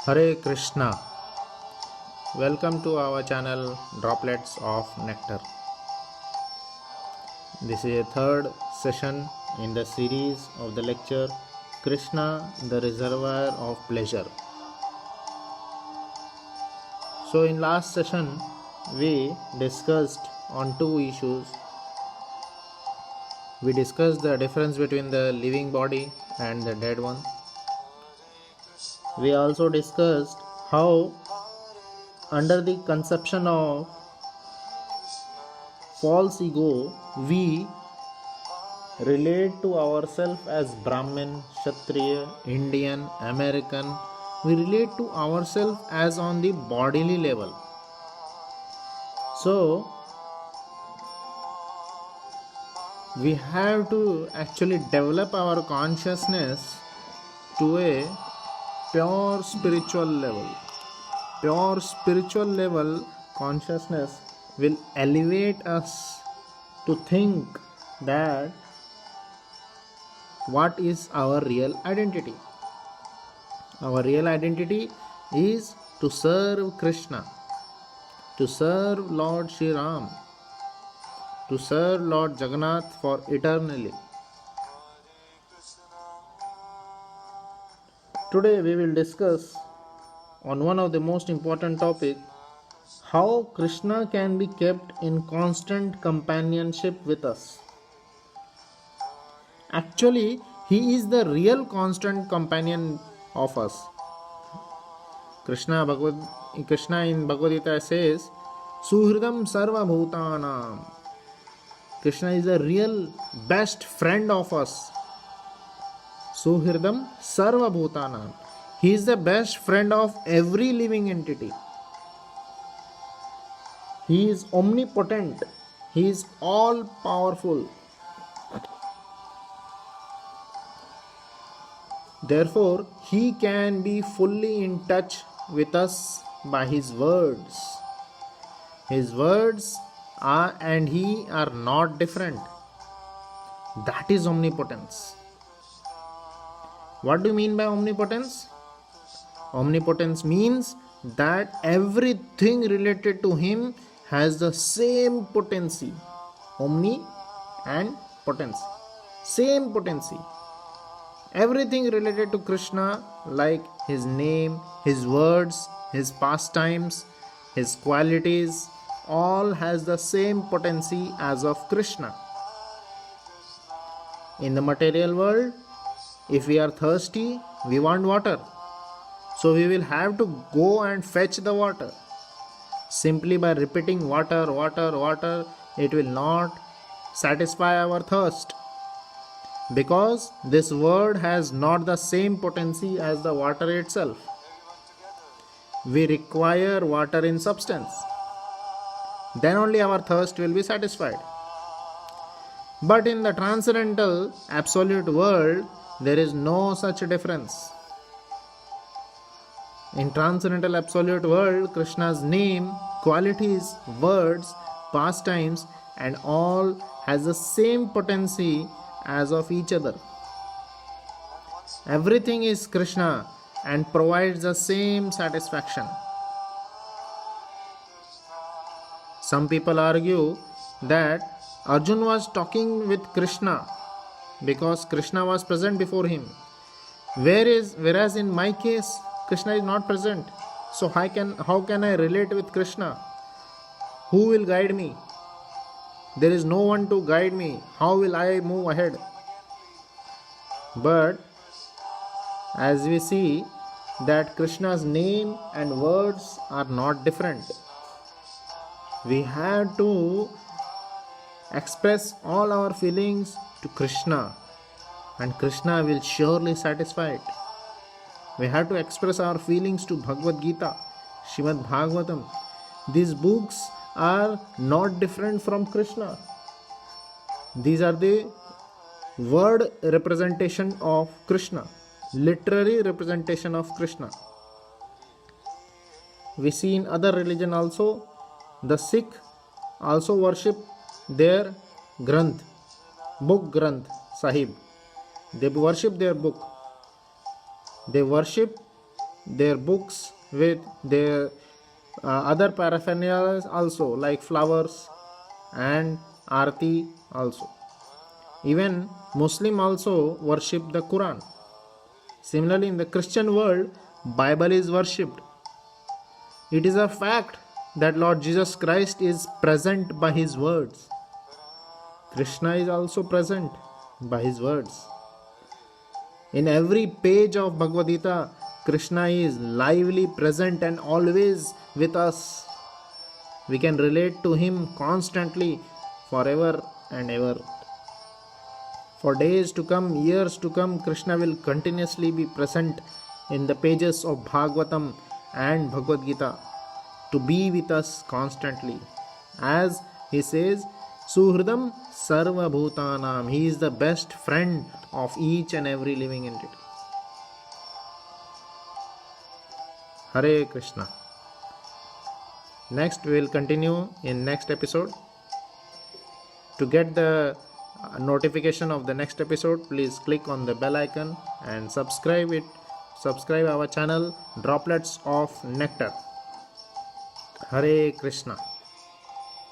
Hare Krishna. Welcome to our channel Droplets of Nectar. This is a third session in the series of the lecture Krishna, the Reservoir of Pleasure. So in last session we discussed on two issues. We discussed the difference between the living body and the dead one. We also discussed how under the conception of false ego we relate to ourselves as Brahmin, Kshatriya, Indian, American. We relate to ourselves as on the bodily level. So we have to actually develop our consciousness to a pure spiritual level. Pure spiritual level consciousness will elevate us to think that what is our real identity. Our real identity is to serve Krishna, to serve Lord Shri Ram, to serve Lord Jagannath for eternally. Today we will discuss on one of the most important topic, how Krishna can be kept in constant companionship with us. Actually, he is the real constant companion of us. Krishna in Bhagavad Gita says, Suhridam Sarva Bhutanam. Krishna is the real best friend of us. Suhridam Sarva Bhutanam. He is the best friend of every living entity. He is omnipotent. He is all powerful. Therefore, he can be fully in touch with us by his words. His words are and he are not different. That is omnipotence. What do you mean by omnipotence? Omnipotence means that everything related to him has the same potency. Omni and potency. Same potency. Everything related to Krishna, like his name, his words, his pastimes, his qualities, all has the same potency as of Krishna. In the material world, if we are thirsty, we want water. So we will have to go and fetch the water. Simply by repeating water, water, water, it will not satisfy our thirst. Because this word has not the same potency as the water itself. We require water in substance. Then only our thirst will be satisfied. But in the transcendental absolute world, there is no such difference. In transcendental absolute world, Krishna's name, qualities, words, pastimes and all has the same potency as of each other. Everything is Krishna and provides the same satisfaction. Some people argue that Arjuna was talking with Krishna because Krishna was present before him. Whereas in my case, Krishna is not present. So how can I relate with Krishna? Who will guide me? There is no one to guide me. How will I move ahead? But as we see that Krishna's name and words are not different. We have to express all our feelings to Krishna and Krishna will surely satisfy it. We have to express our feelings to Bhagavad Gita, Srimad Bhagavatam. These books are not different from Krishna. These are the word representation of Krishna, literary representation of Krishna. We see in other religion also, the Sikh also worship their Granth, book Granth Sahib. They worship their book. They worship their books, with their other paraphernalia also, like flowers and arti also. Even Muslim also worship the Quran. Similarly, in the Christian world, Bible is worshipped. It is a fact that Lord Jesus Christ is present by his words. Krishna is also present by his words. In every page of Bhagavad Gita, Krishna is lively present and always with us. We can relate to him constantly, forever and ever. For days to come, years to come, Krishna will continuously be present in the pages of Bhagavatam and Bhagavad Gita to be with us constantly. As he says, Suhridam Sarva Bhutanam. He is the best friend of each and every living entity. Hare Krishna. Next we will continue in next episode. To get the notification of the next episode, please click on the bell icon and subscribe our channel, Droplets of Nectar. Hare Krishna.